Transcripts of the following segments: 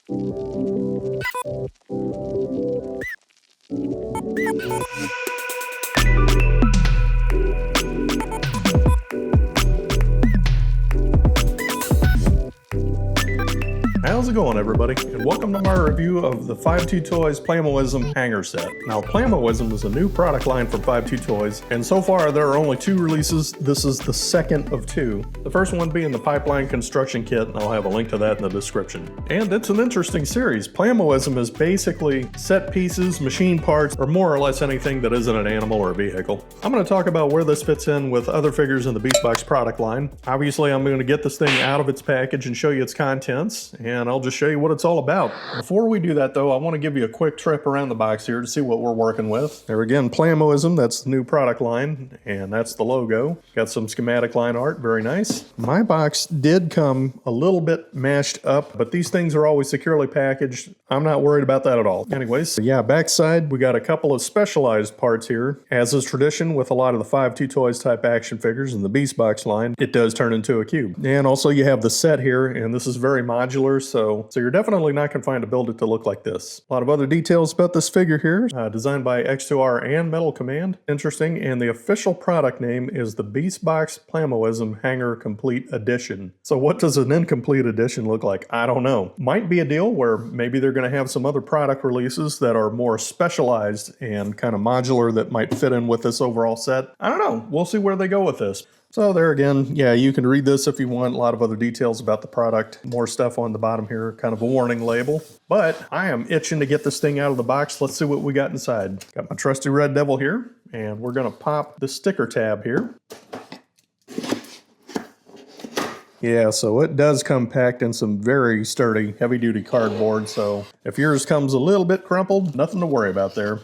How's it going, everybody? And welcome to my review of the 52Toys Plamoism Hangar set. Now, Plamoism is a new product line from 52Toys, and so far there are only 2 releases. This is the second of 2. The first one being the Pipeline Construction Kit, and I'll have a link to that in the description. And it's an interesting series. Plamoism is basically set pieces, machine parts, or more or less anything that isn't an animal or a vehicle. I'm going to talk about where this fits in with other figures in the Beastbox product line. Obviously, I'm going to get this thing out of its package and show you its contents, and I'll just show you what it's all about. Before we do that though, I want to give you a quick trip around the box here to see what we're working with. There again, Plamoism, that's the new product line, and that's the logo. Got some schematic line art, very nice. My box did come a little bit mashed up, but these things are always securely packaged. I'm not worried about that at all. Anyways, yeah, backside, we got a couple of specialized parts here. As is tradition with a lot of the 52Toys type action figures in the Beastbox line, it does turn into a cube. And also you have the set here, and this is very modular, so you're definitely not going to find a build it to look like this. A lot of other details about this figure here, designed by X2R and Metal Command. Interesting, and the official product name is the Beastbox Plamoism Hangar Complete Edition. So what does an incomplete edition look like? I don't know. Might be a deal where maybe they're going to have some other product releases that are more specialized and kind of modular that might fit in with this overall set. I don't know. We'll see where they go with this. So there again, yeah, you can read this if you want. A lot of other details about the product. More stuff on the bottom here, kind of a warning label. But I am itching to get this thing out of the box. Let's see what we got inside. Got my trusty Red Devil here, and we're going to pop the sticker tab here. Yeah, so it does come packed in some very sturdy, heavy-duty cardboard. So if yours comes a little bit crumpled, nothing to worry about there.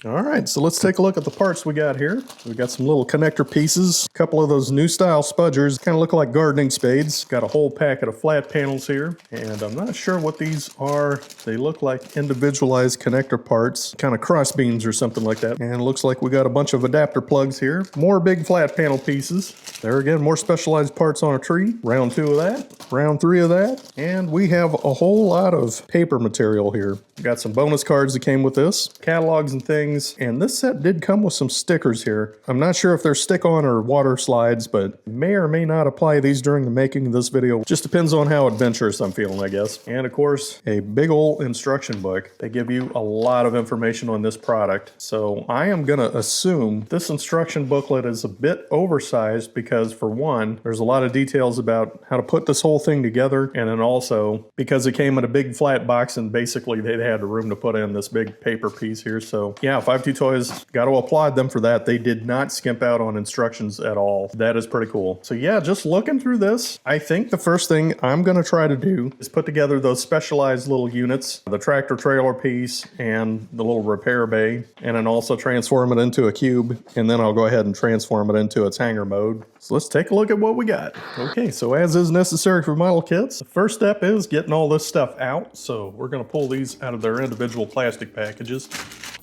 All right, so let's take a look at the parts we got here. We got some little connector pieces, a couple of those new style spudgers, kind of look like gardening spades. Got a whole packet of flat panels here, and I'm not sure what these are. They look like individualized connector parts, kind of cross beams or something like that. And it looks like we got a bunch of adapter plugs here. More big flat panel pieces. There again, more specialized parts on a tree. Round 2 of that, round 3 of that, and we have a whole lot of paper material here. Got some bonus cards that came with this, catalogs and things. And this set did come with some stickers here. I'm not sure if they're stick-on or water slides, but may or may not apply these during the making of this video. Just depends on how adventurous I'm feeling, I guess. And of course, a big old instruction book. They give you a lot of information on this product. So I am gonna assume this instruction booklet is a bit oversized because, for one, there's a lot of details about how to put this whole thing together, and then also because it came in a big flat box and basically they had the room to put in this big paper piece here. So yeah, 52Toys, got to applaud them for that. They did not skimp out on instructions at all. That is pretty cool. So yeah, just looking through this, I think the first thing I'm going to try to do is put together those specialized little units, the tractor trailer piece and the little repair bay, and then also transform it into a cube, and then I'll go ahead and transform it into its hangar mode. So let's take a look at what we got. Okay, so as is necessary for model kits, the first step is getting all this stuff out. So we're going to pull these out of their individual plastic packages.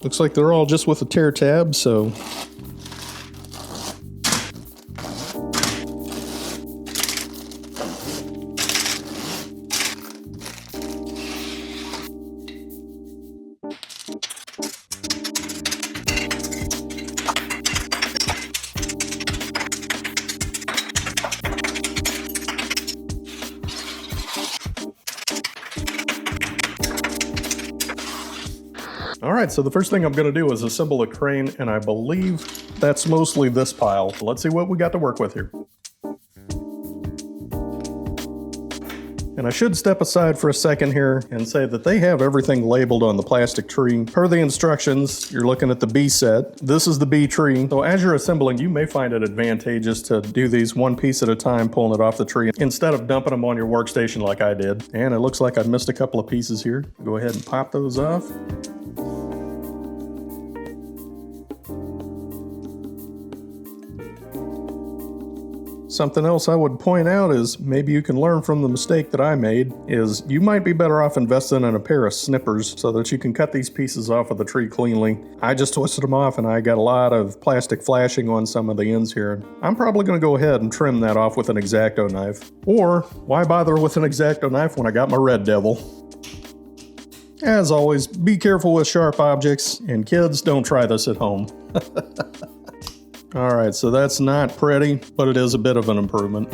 Looks like they're all just with a tear tab, so all right, so the first thing I'm going to do is assemble a crane, and I believe that's mostly this pile. Let's see what we got to work with here. And I should step aside for a second here and say that they have everything labeled on the plastic tree. Per the instructions, you're looking at the B set. This is the B tree. So as you're assembling, you may find it advantageous to do these one piece at a time, pulling it off the tree, instead of dumping them on your workstation like I did. And it looks like I missed a couple of pieces here. Go ahead and pop those off. Something else I would point out is maybe you can learn from the mistake that I made is you might be better off investing in a pair of snippers so that you can cut these pieces off of the tree cleanly. I just twisted them off and I got a lot of plastic flashing on some of the ends here. I'm probably going to go ahead and trim that off with an X-Acto knife. Or why bother with an X-Acto knife when I got my Red Devil? As always, be careful with sharp objects, and kids, don't try this at home. Alright, so that's not pretty, but it is a bit of an improvement.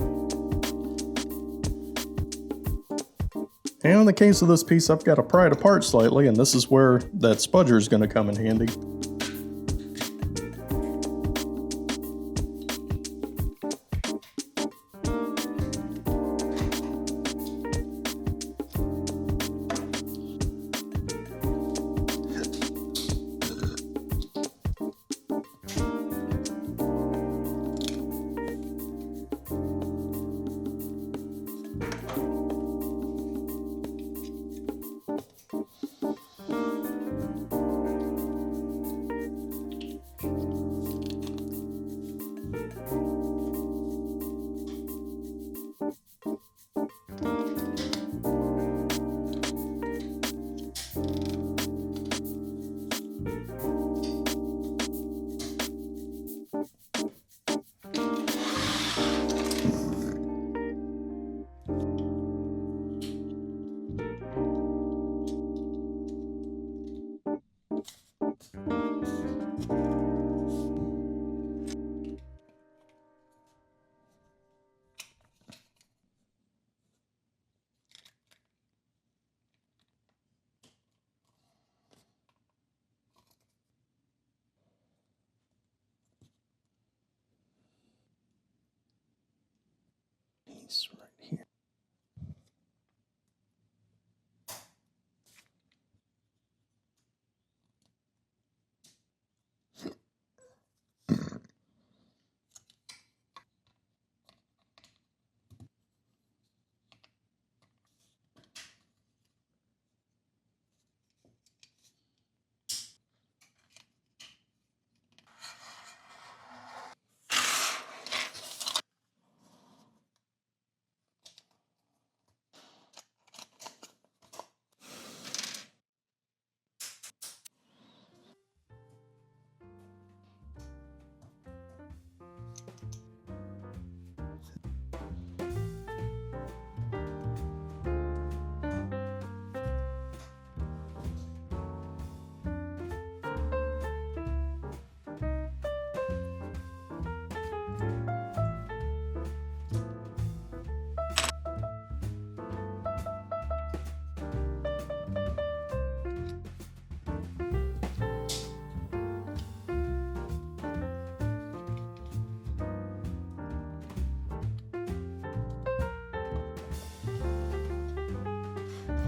And in the case of this piece, I've got to pry it apart slightly, and this is where that spudger is going to come in handy. Right here.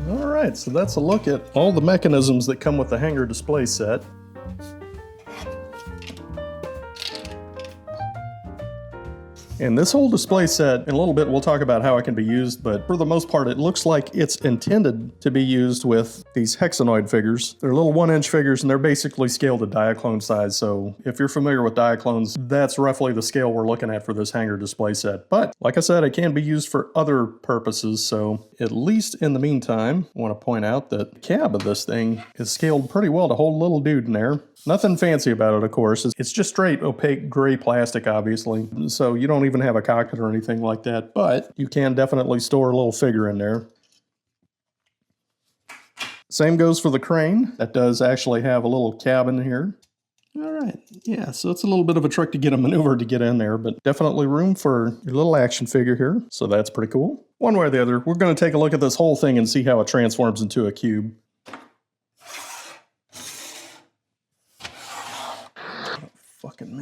Alright, so that's a look at all the mechanisms that come with the hanger display set. And this whole display set, in a little bit we'll talk about how it can be used, but for the most part it looks like it's intended to be used with these Hexanoid figures. They're little 1-inch figures and they're basically scaled to Diaclone size, so if you're familiar with Diaclones, that's roughly the scale we're looking at for this hanger display set. But, like I said, it can be used for other purposes, so at least in the meantime, I want to point out that the cab of this thing is scaled pretty well to hold a little dude in there. Nothing fancy about it, of course. It's just straight opaque gray plastic, obviously, so you don't even have a cockpit or anything like that, but you can definitely store a little figure in there. Same goes for the crane. That does actually have a little cabin here. All right, yeah, so it's a little bit of a trick to get a maneuver to get in there, but definitely room for your little action figure here, so that's pretty cool. One way or the other, we're going to take a look at this whole thing and see how it transforms into a cube.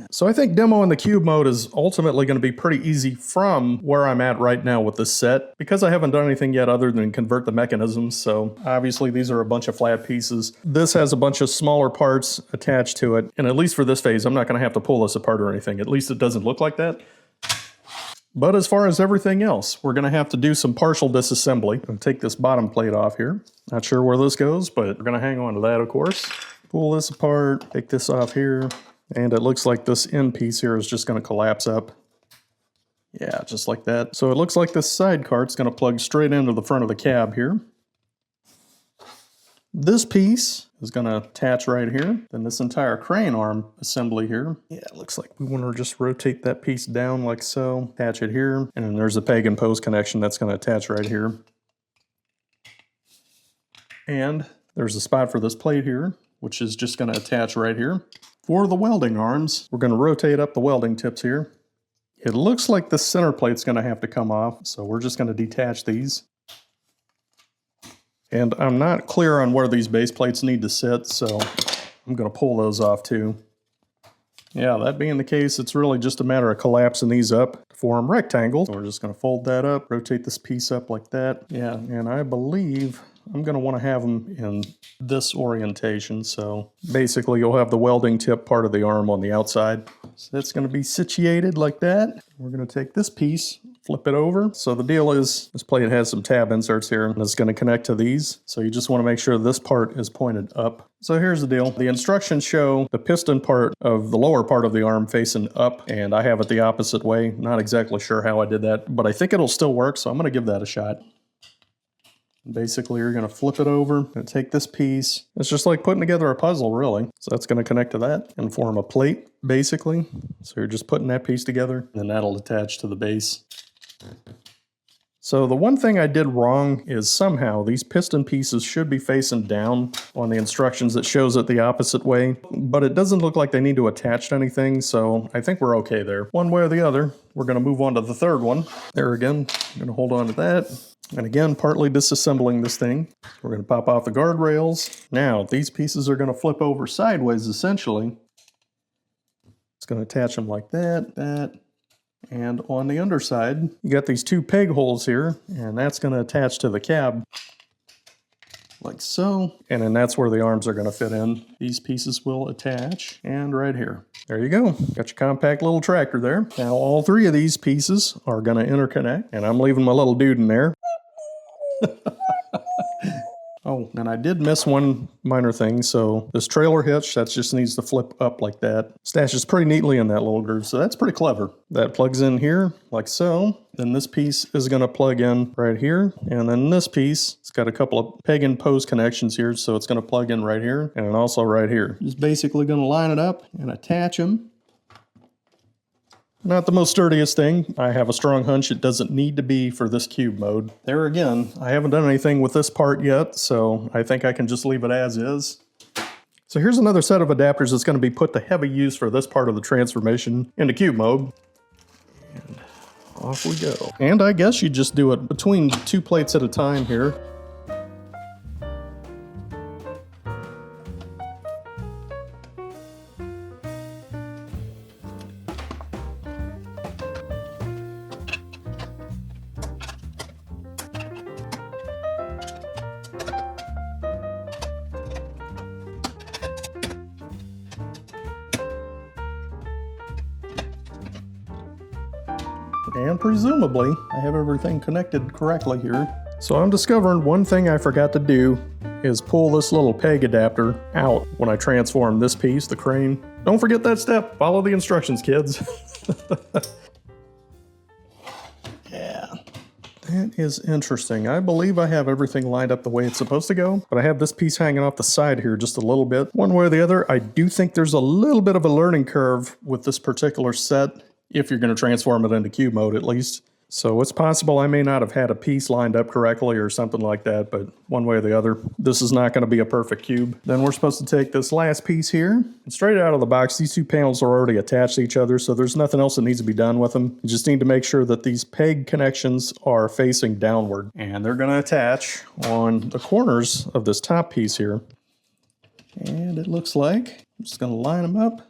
So I think demoing the cube mode is ultimately going to be pretty easy from where I'm at right now with this set, because I haven't done anything yet other than convert the mechanisms. So obviously these are a bunch of flat pieces. This has a bunch of smaller parts attached to it, and at least for this phase I'm not going to have to pull this apart or anything. At least it doesn't look like that. But as far as everything else, we're going to have to do some partial disassembly. I'll take this bottom plate off here. Not sure where this goes, but we're going to hang on to that, of course. Pull this apart, take this off here. And it looks like this end piece here is just going to collapse up. Yeah, just like that. So it looks like this side cart's going to plug straight into the front of the cab here. This piece is going to attach right here. Then this entire crane arm assembly here. Yeah, it looks like we want to just rotate that piece down like so. Attach it here. And then there's a peg and post connection that's going to attach right here. And there's a spot for this plate here, which is just going to attach right here. For the welding arms, we're going to rotate up the welding tips here. It looks like the center plate's going to have to come off, so we're just going to detach these. And I'm not clear on where these base plates need to sit, so I'm going to pull those off too. Yeah, that being the case, it's really just a matter of collapsing these up to form rectangles. So we're just going to fold that up, rotate this piece up like that. Yeah, and I believe I'm going to want to have them in this orientation. So basically you'll have the welding tip part of the arm on the outside. So that's going to be situated like that. We're going to take this piece, flip it over. So the deal is this plate has some tab inserts here and it's going to connect to these. So you just want to make sure this part is pointed up. So here's the deal. The instructions show the piston part of the lower part of the arm facing up, and I have it the opposite way. Not exactly sure how I did that, but I think it'll still work, so I'm going to give that a shot. Basically, you're going to flip it over, going to take this piece. It's just like putting together a puzzle, really. So that's going to connect to that and form a plate, basically. So you're just putting that piece together, and then that'll attach to the base. So the one thing I did wrong is somehow these piston pieces should be facing down. On the instructions it shows it the opposite way, but it doesn't look like they need to attach to anything, so I think we're okay there. One way or the other, we're going to move on to the third one. There again, I'm going to hold on to that. And again, partly disassembling this thing. We're going to pop off the guardrails. Now, these pieces are going to flip over sideways, essentially. It's going to attach them like that. And on the underside, you got these two peg holes here, and that's going to attach to the cab. Like so. And then that's where the arms are going to fit in. These pieces will attach, and right here. There you go. Got your compact little tractor there. Now, all three of these pieces are going to interconnect, and I'm leaving my little dude in there. Oh, and I did miss one minor thing. So this trailer hitch, that just needs to flip up like that. Stashes pretty neatly in that little groove, so that's pretty clever. That plugs in here, like so. Then this piece is going to plug in right here. And then this piece, it's got a couple of peg and post connections here, so it's going to plug in right here and then also right here. Just basically going to line it up and attach them. Not the most sturdiest thing. I have a strong hunch it doesn't need to be for this cube mode. There again, I haven't done anything with this part yet, so I think I can just leave it as is. So here's another set of adapters that's going to be put to heavy use for this part of the transformation into cube mode. And off we go. And I guess you just do it between two plates at a time here. And presumably, I have everything connected correctly here. So I'm discovering one thing I forgot to do is pull this little peg adapter out when I transform this piece, the crane. Don't forget that step. Follow the instructions, kids. Yeah. That is interesting. I believe I have everything lined up the way it's supposed to go, but I have this piece hanging off the side here just a little bit. One way or the other, I do think there's a little bit of a learning curve with this particular set, if you're going to transform it into cube mode at least. So it's possible I may not have had a piece lined up correctly or something like that, but one way or the other, this is not going to be a perfect cube. Then we're supposed to take this last piece here, and straight out of the box, these two panels are already attached to each other, so there's nothing else that needs to be done with them. You just need to make sure that these peg connections are facing downward, and they're going to attach on the corners of this top piece here. And it looks like I'm just going to line them up.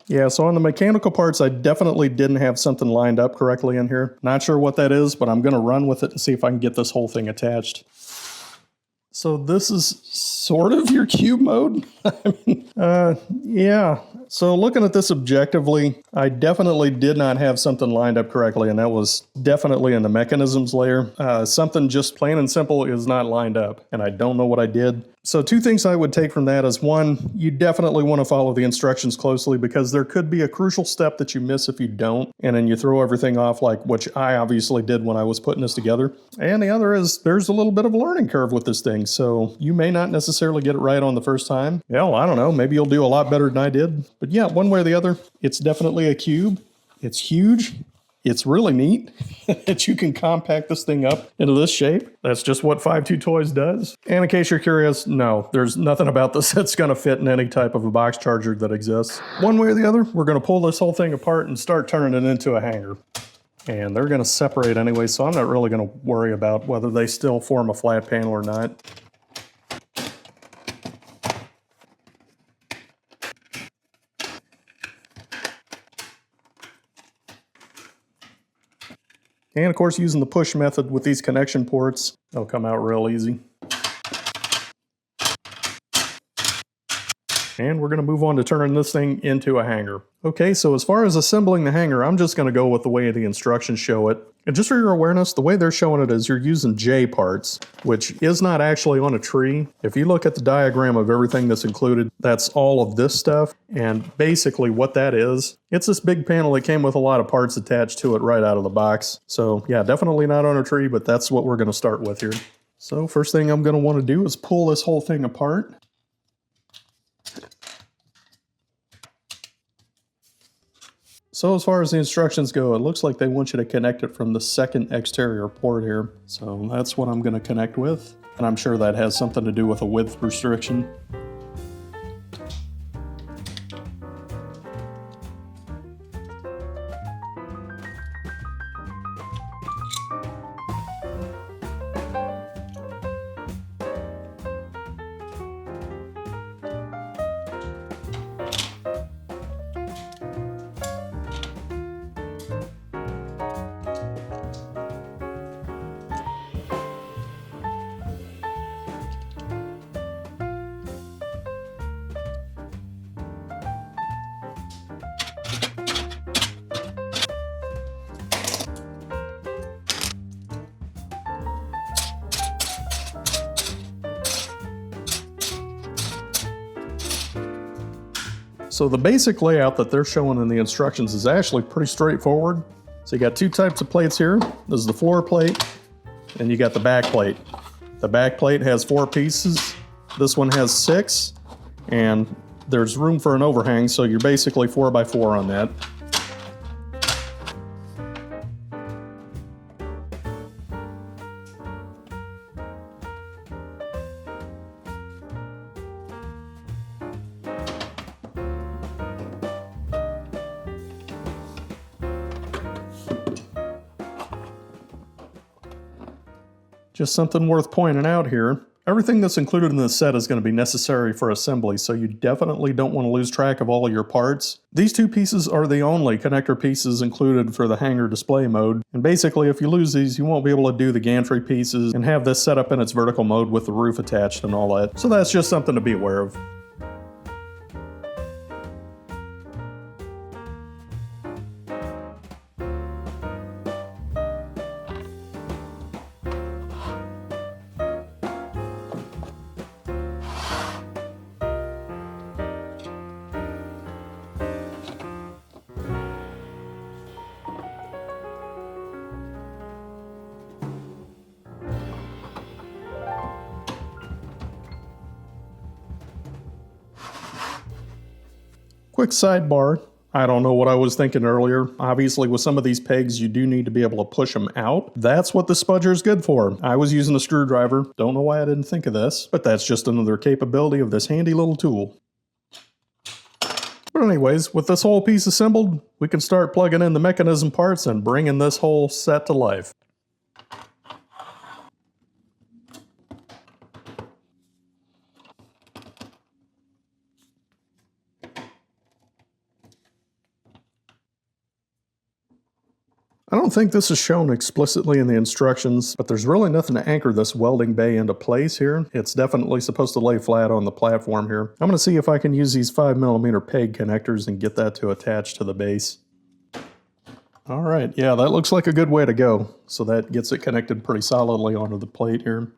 Yeah, so on the mechanical parts, I definitely didn't have something lined up correctly in here. Not sure what that is, but I'm going to run with it and see if I can get this whole thing attached. So this is sort of your cube mode? Yeah. So looking at this objectively, I definitely did not have something lined up correctly, and that was definitely in the mechanisms layer. Something just plain and simple is not lined up, and I don't know what I did. So two things I would take from that is, one, you definitely want to follow the instructions closely because there could be a crucial step that you miss if you don't, and then you throw everything off, like which I obviously did when I was putting this together. And the other is there's a little bit of a learning curve with this thing, so you may not necessarily get it right on the first time. Hell, I don't know, maybe you'll do a lot better than I did. But yeah, one way or the other, it's definitely a cube. It's huge. It's really neat that you can compact this thing up into this shape. That's just what 52Toys does. And in case you're curious, no, there's nothing about this that's going to fit in any type of a box charger that exists. One way or the other, we're going to pull this whole thing apart and start turning it into a hanger. And they're going to separate anyway, so I'm not really going to worry about whether they still form a flat panel or not. And of course, using the push method with these connection ports, they'll come out real easy. And we're going to move on to turning this thing into a hanger. Okay, so as far as assembling the hanger, I'm just going to go with the way the instructions show it. And just for your awareness, the way they're showing it is you're using J parts, which is not actually on a tree. If you look at the diagram of everything that's included, that's all of this stuff. And basically what that is, it's this big panel that came with a lot of parts attached to it right out of the box. So yeah, definitely not on a tree, but that's what we're going to start with here. So first thing I'm going to want to do is pull this whole thing apart. So as far as the instructions go, it looks like they want you to connect it from the second exterior port here. So that's what I'm going to connect with. And I'm sure that has something to do with a width restriction. So the basic layout that they're showing in the instructions is actually pretty straightforward. So you got two types of plates here. This is the floor plate, and you got the back plate. The back plate has 4 pieces. This one has 6, and there's room for an overhang, so you're basically 4 by 4 on that. Just something worth pointing out here. Everything that's included in this set is going to be necessary for assembly, so you definitely don't want to lose track of all of your parts. These 2 pieces are the only connector pieces included for the hanger display mode, and basically if you lose these, you won't be able to do the gantry pieces and have this set up in its vertical mode with the roof attached and all that. So that's just something to be aware of. Quick sidebar, I don't know what I was thinking earlier. Obviously with some of these pegs you do need to be able to push them out. That's what the spudger is good for. I was using a screwdriver, don't know why I didn't think of this, but that's just another capability of this handy little tool. But anyways, with this whole piece assembled, we can start plugging in the mechanism parts and bringing this whole set to life. I don't think this is shown explicitly in the instructions, but there's really nothing to anchor this welding bay into place here. It's definitely supposed to lay flat on the platform here. I'm going to see if I can use these 5mm peg connectors and get that to attach to the base. All right, yeah, that looks like a good way to go. So that gets it connected pretty solidly onto the plate here.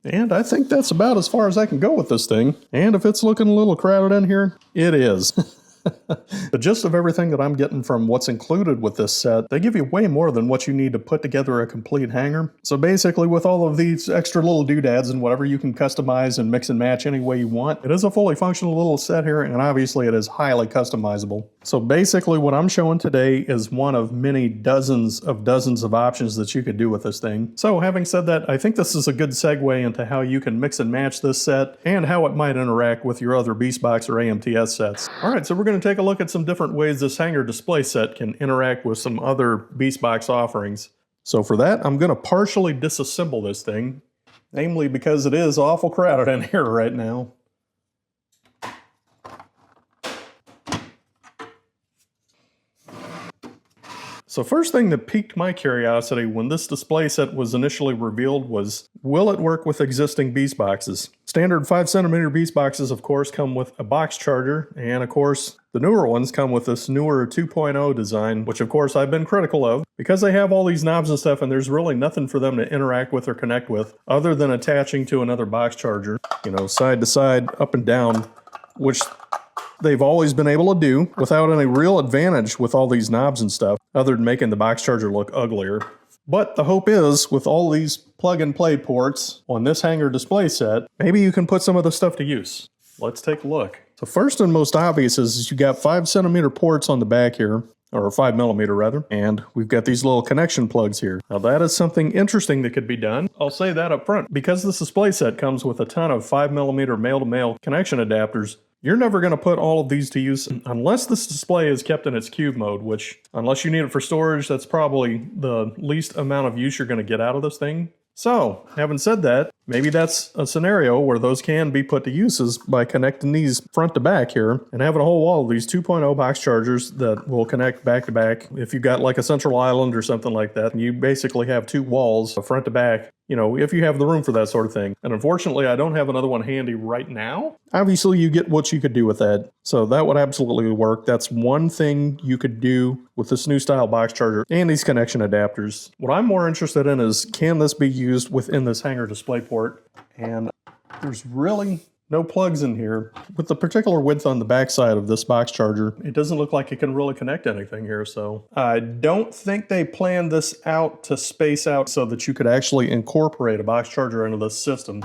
And I think that's about as far as I can go with this thing. And if it's looking a little crowded in here, it is. The gist of everything that I'm getting from what's included with this set, they give you way more than what you need to put together a complete hanger. So basically with all of these extra little doodads and whatever you can customize and mix and match any way you want, it is a fully functional little set here, and obviously it is highly customizable. So basically what I'm showing today is one of many dozens of options that you could do with this thing. So having said that, I think this is a good segue into how you can mix and match this set and how it might interact with your other Beastbox or AMTS sets. Alright, so we're going to take a look at some different ways this hanger display set can interact with some other Beastbox offerings. So for that, I'm going to partially disassemble this thing, namely because it is awful crowded in here right now. So first thing that piqued my curiosity when this display set was initially revealed was, will it work with existing Beastboxes? Standard 5cm Beastboxes, of course, come with a box charger, and of course, the newer ones come with this newer 2.0 design, which of course I've been critical of, because they have all these knobs and stuff and there's really nothing for them to interact with or connect with, other than attaching to another box charger, you know, side to side, up and down, which they've always been able to do without any real advantage with all these knobs and stuff, other than making the box charger look uglier. But the hope is, with all these plug-and-play ports on this hanger display set, maybe you can put some of the stuff to use. Let's take a look. So first and most obvious is you got 5cm ports on the back here, or 5mm rather, and we've got these little connection plugs here. Now that is something interesting that could be done. I'll say that up front. Because this display set comes with a ton of 5mm male-to-male connection adapters, you're never going to put all of these to use unless this display is kept in its cube mode, which, unless you need it for storage, that's probably the least amount of use you're going to get out of this thing. So, having said that, maybe that's a scenario where those can be put to uses by connecting these front to back here and having a whole wall of these 2.0 box chargers that will connect back to back. If you've got like a central island or something like that, you basically have two walls, front to back, you know, if you have the room for that sort of thing. And unfortunately, I don't have another one handy right now. Obviously, you get what you could do with that. So that would absolutely work. That's one thing you could do with this new style box charger and these connection adapters. What I'm more interested in is, can this be used within this hanger display port? And there's really no plugs in here. With the particular width on the backside of this box charger, it doesn't look like it can really connect anything here, so I don't think they planned this out to space out so that you could actually incorporate a box charger into this system.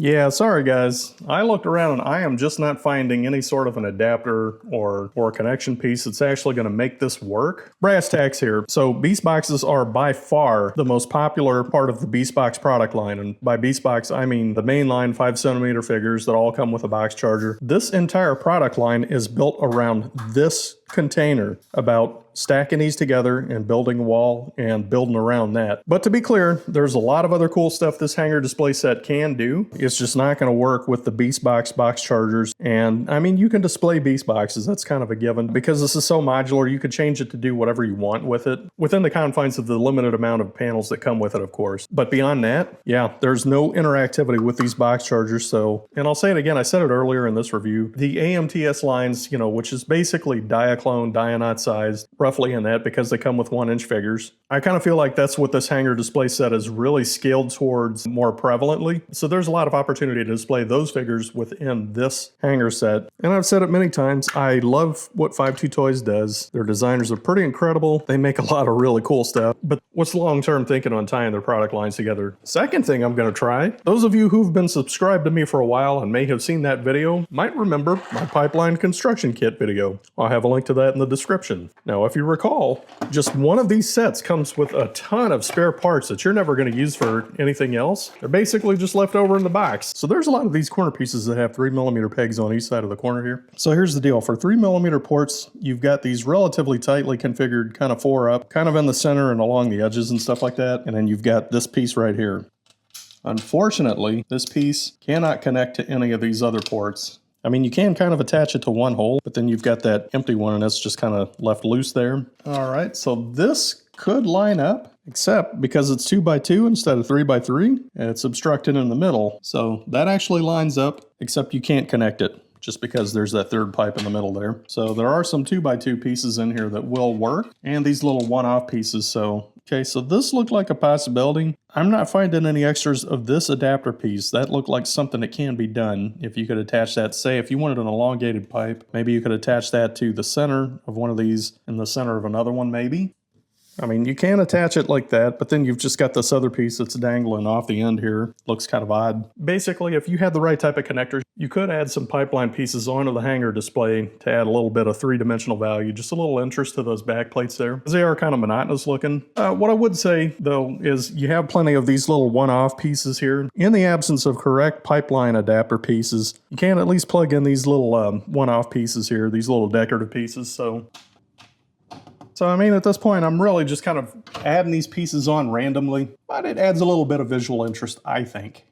Yeah, sorry guys. I looked around and I am just not finding any sort of an adapter or a connection piece that's actually going to make this work. Brass tacks here. So Beastboxes are by far the most popular part of the Beastbox product line. And by Beastbox, I mean the mainline 5cm figures that all come with a box charger. This entire product line is built around this container, about stacking these together and building a wall and building around that. But to be clear, there's a lot of other cool stuff this hanger display set can do. It's just not going to work with the Beastbox box chargers. And I mean, you can display Beastboxes, that's kind of a given. Because this is so modular, you could change it to do whatever you want with it, within the confines of the limited amount of panels that come with it, of course. But beyond that, yeah, there's no interactivity with these box chargers. So, and I'll say it again, I said it earlier in this review, the AMTS lines, you know, which is basically Diaclone, Dianot sized, roughly in that, because they come with 1-inch figures. I kind of feel like that's what this hanger display set is really scaled towards more prevalently. So there's a lot of opportunity to display those figures within this hanger set. And I've said it many times, I love what 52Toys does. Their designers are pretty incredible. They make a lot of really cool stuff. But what's long-term thinking on tying their product lines together? Second thing I'm going to try, those of you who've been subscribed to me for a while and may have seen that video might remember my pipeline construction kit video. I'll have a link to that in the description. Now, if you recall, just one of these sets comes with a ton of spare parts that you're never going to use for anything else. They're basically just left over in the box. So there's a lot of these corner pieces that have 3mm pegs on each side of the corner here. So here's the deal. For 3mm ports, you've got these relatively tightly configured, kind of 4-up, kind of in the center and along the edges and stuff like that. And then you've got this piece right here. Unfortunately, this piece cannot connect to any of these other ports. I mean, you can kind of attach it to one hole, but then you've got that empty one and that's just kind of left loose there. All right, so this could line up, except because it's 2x2 instead of 3x3, and it's obstructed in the middle. So that actually lines up, except you can't connect it, just because there's that third pipe in the middle there. So there are some 2x2 pieces in here that will work, and these little one-off pieces. So Okay, so this looked like a possibility. I'm not finding any extras of this adapter piece. That looked like something that can be done. If you could attach that, say if you wanted an elongated pipe, maybe you could attach that to the center of one of these and the center of another one maybe. I mean, you can attach it like that, but then you've just got this other piece that's dangling off the end here. Looks kind of odd. Basically, if you had the right type of connectors, you could add some pipeline pieces onto the hanger display to add a little bit of three-dimensional value, just a little interest to those back plates there, because they are kind of monotonous looking. What I would say, though, is you have plenty of these little one-off pieces here. In the absence of correct pipeline adapter pieces, you can at least plug in these little one-off pieces here, these little decorative pieces. So, I mean, at this point, I'm really just kind of adding these pieces on randomly, but it adds a little bit of visual interest, I think.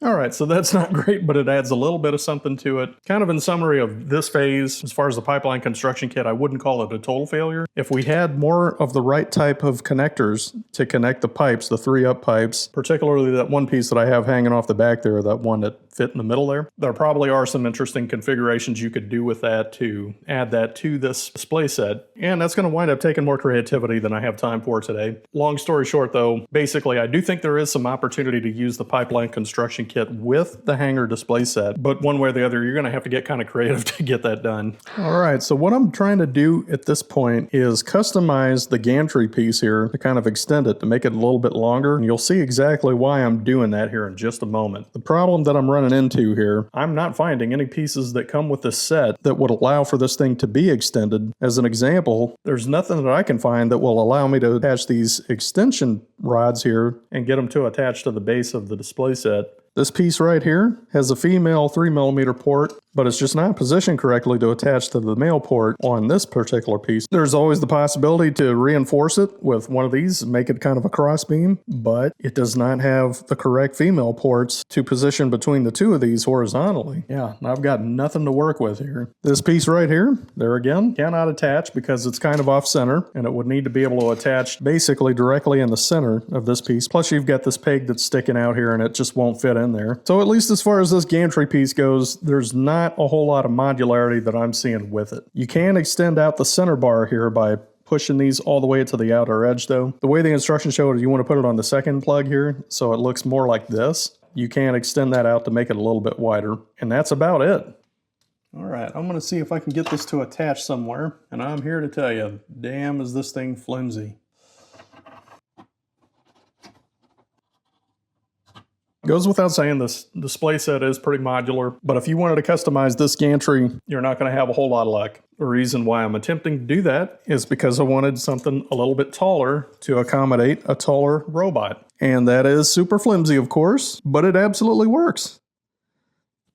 All right, so that's not great, but it adds a little bit of something to it. Kind of in summary of this phase, as far as the pipeline construction kit, I wouldn't call it a total failure. If we had more of the right type of connectors to connect the pipes, the 3-up pipes, particularly that one piece that I have hanging off the back there, that one that fit in the middle there probably are some interesting configurations you could do with that to add that to this display set. And that's going to wind up taking more creativity than I have time for today. Long story short, though, basically I do think there is some opportunity to use the pipeline construction kit with the hanger display set, but one way or the other, you're going to have to get kind of creative to get that done. All right, so what I'm trying to do at this point is customize the gantry piece here to kind of extend it, to make it a little bit longer, and you'll see exactly why I'm doing that here in just a moment. The problem that I'm running into here, I'm not finding any pieces that come with this set that would allow for this thing to be extended. As an example, there's nothing that I can find that will allow me to attach these extension rods here and get them to attach to the base of the display set. This piece right here has a female 3mm port, but it's just not positioned correctly to attach to the male port on this particular piece. There's always the possibility to reinforce it with one of these and make it kind of a cross beam, but it does not have the correct female ports to position between the two of these horizontally. Yeah, I've got nothing to work with here. This piece right here, there again, cannot attach because it's kind of off center, and it would need to be able to attach basically directly in the center of this piece. Plus you've got this peg that's sticking out here and it just won't fit in there. So at least as far as this gantry piece goes, there's not a whole lot of modularity that I'm seeing with it. You can extend out the center bar here by pushing these all the way to the outer edge though. The way the instructions show it, you want to put it on the second plug here so it looks more like this. You can extend that out to make it a little bit wider, and that's about it. All right, I'm going to see if I can get this to attach somewhere, and I'm here to tell you, damn is this thing flimsy. Goes without saying, this display set is pretty modular, but if you wanted to customize this gantry, you're not going to have a whole lot of luck. The reason why I'm attempting to do that is because I wanted something a little bit taller to accommodate a taller robot. And that is super flimsy, of course, but it absolutely works.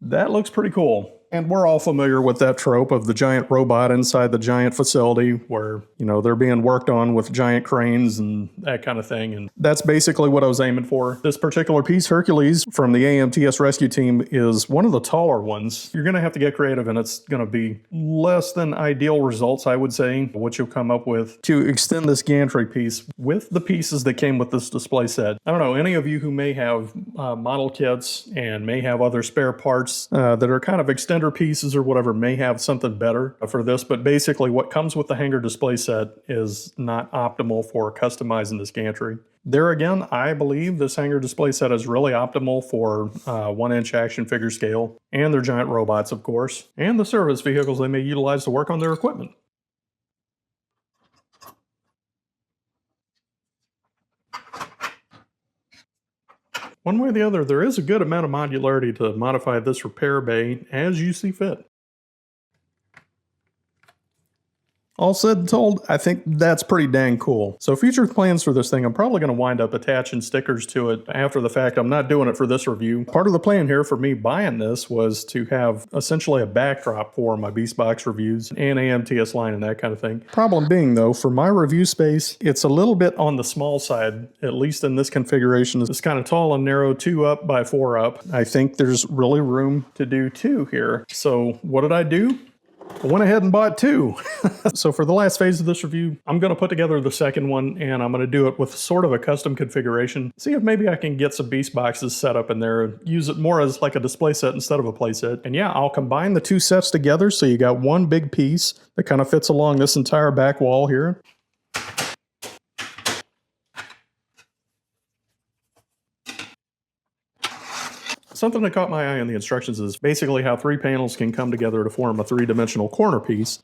That looks pretty cool. And we're all familiar with that trope of the giant robot inside the giant facility where, you know, they're being worked on with giant cranes and that kind of thing. And that's basically what I was aiming for. This particular piece, Hercules, from the AMTS rescue team, is one of the taller ones. You're going to have to get creative, and it's going to be less than ideal results, I would say, what you'll come up with to extend this gantry piece with the pieces that came with this display set. I don't know, any of you who may have model kits and may have other spare parts that are kind of extender pieces or whatever may have something better for this, but basically what comes with the hanger display set is not optimal for customizing this gantry. There again, I believe this hanger display set is really optimal for 1-inch action figure scale, and their giant robots, of course, and the service vehicles they may utilize to work on their equipment. One way or the other, there is a good amount of modularity to modify this repair bay as you see fit. All said and told, I think that's pretty dang cool. So future plans for this thing, I'm probably going to wind up attaching stickers to it after the fact. I'm not doing it for this review. Part of the plan here for me buying this was to have essentially a backdrop for my Beastbox reviews and AMTS line and that kind of thing. Problem being though, for my review space, it's a little bit on the small side, at least in this configuration. It's kind of tall and narrow, 2 up by 4 up. I think there's really room to do 2 here. So what did I do? I went ahead and bought 2. So for the last phase of this review, I'm going to put together the second one, and I'm going to do it with sort of a custom configuration. See if maybe I can get some Beastboxes set up in there and use it more as like a display set instead of a play set. And yeah, I'll combine the 2 sets together so you got one big piece that kind of fits along this entire back wall here. Something that caught my eye in the instructions is basically how 3 panels can come together to form a 3-dimensional corner piece.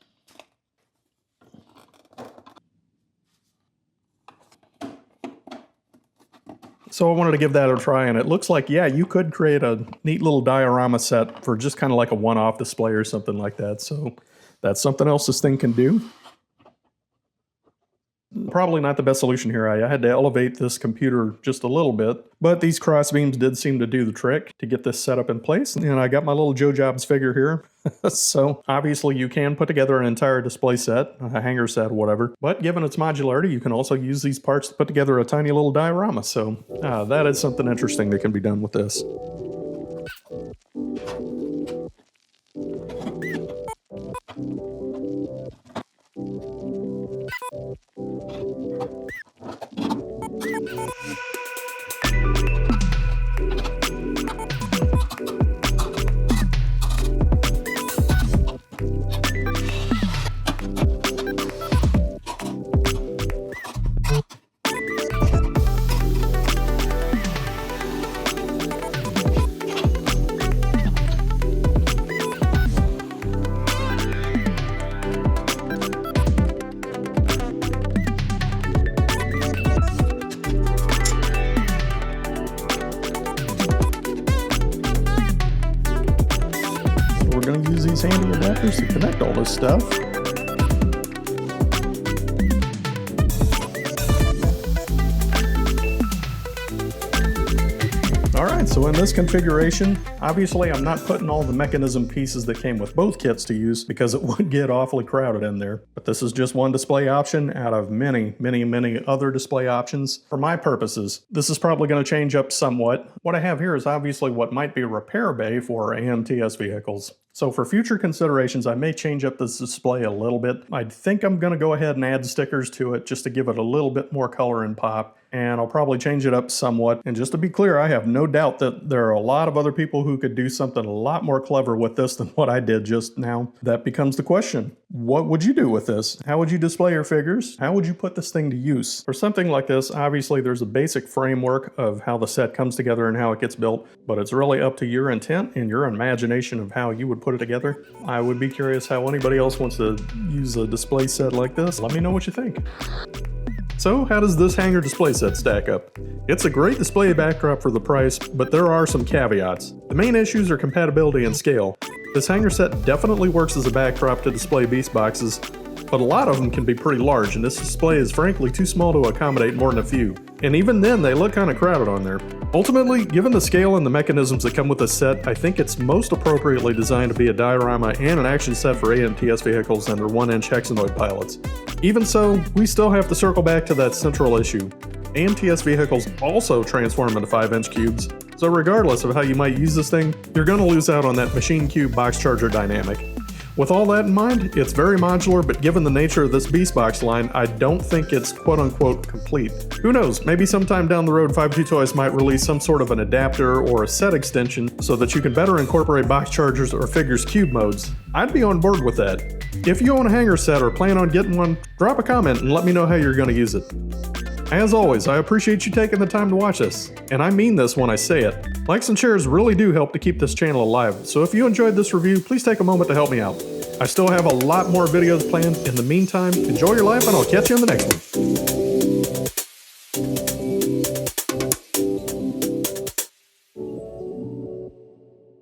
So I wanted to give that a try, and it looks like, yeah, you could create a neat little diorama set for just kind of like a one-off display or something like that. So that's something else this thing can do. Probably not the best solution here. I had to elevate this computer just a little bit, but these cross beams did seem to do the trick to get this set up in place. And I got my little Joe Jobs figure here. So obviously you can put together an entire display set, a hanger set, whatever. But given its modularity, you can also use these parts to put together a tiny little diorama. So that is something interesting that can be done with this. We're going to use these handy adapters to connect all this stuff. Alright, so in this configuration, obviously I'm not putting all the mechanism pieces that came with both kits to use because it would get awfully crowded in there. But this is just one display option out of many, many, many other display options. For my purposes, this is probably going to change up somewhat. What I have here is obviously what might be a repair bay for AMTS vehicles. So for future considerations, I may change up this display a little bit. I think I'm going to go ahead and add stickers to it just to give it a little bit more color and pop. And I'll probably change it up somewhat. And just to be clear, I have no doubt that there are a lot of other people who could do something a lot more clever with this than what I did just now. That becomes the question. What would you do with this? How would you display your figures? How would you put this thing to use? For something like this, obviously there's a basic framework of how the set comes together and how it gets built, but it's really up to your intent and your imagination of how you would put it together. I would be curious how anybody else wants to use a display set like this. Let me know what you think. So how does this hanger display set stack up? It's a great display backdrop for the price, but there are some caveats. The main issues are compatibility and scale. This hanger set definitely works as a backdrop to display Beastboxes, but a lot of them can be pretty large, and this display is frankly too small to accommodate more than a few. And even then, they look kind of crowded on there. Ultimately, given the scale and the mechanisms that come with this set, I think it's most appropriately designed to be a diorama and an action set for AMTS vehicles and their 1-inch Hexanoid pilots. Even so, we still have to circle back to that central issue. AMTS vehicles also transform into 5-inch cubes, so regardless of how you might use this thing, you're going to lose out on that machine cube box charger dynamic. With all that in mind, it's very modular, but given the nature of this Beastbox line, I don't think it's quote-unquote complete. Who knows, maybe sometime down the road 52Toys might release some sort of an adapter or a set extension so that you can better incorporate box chargers or figures cube modes. I'd be on board with that. If you own a hanger set or plan on getting one, drop a comment and let me know how you're going to use it. As always, I appreciate you taking the time to watch this, and I mean this when I say it. Likes and shares really do help to keep this channel alive, so if you enjoyed this review, please take a moment to help me out. I still have a lot more videos planned. In the meantime, enjoy your life, and I'll catch you in the next one.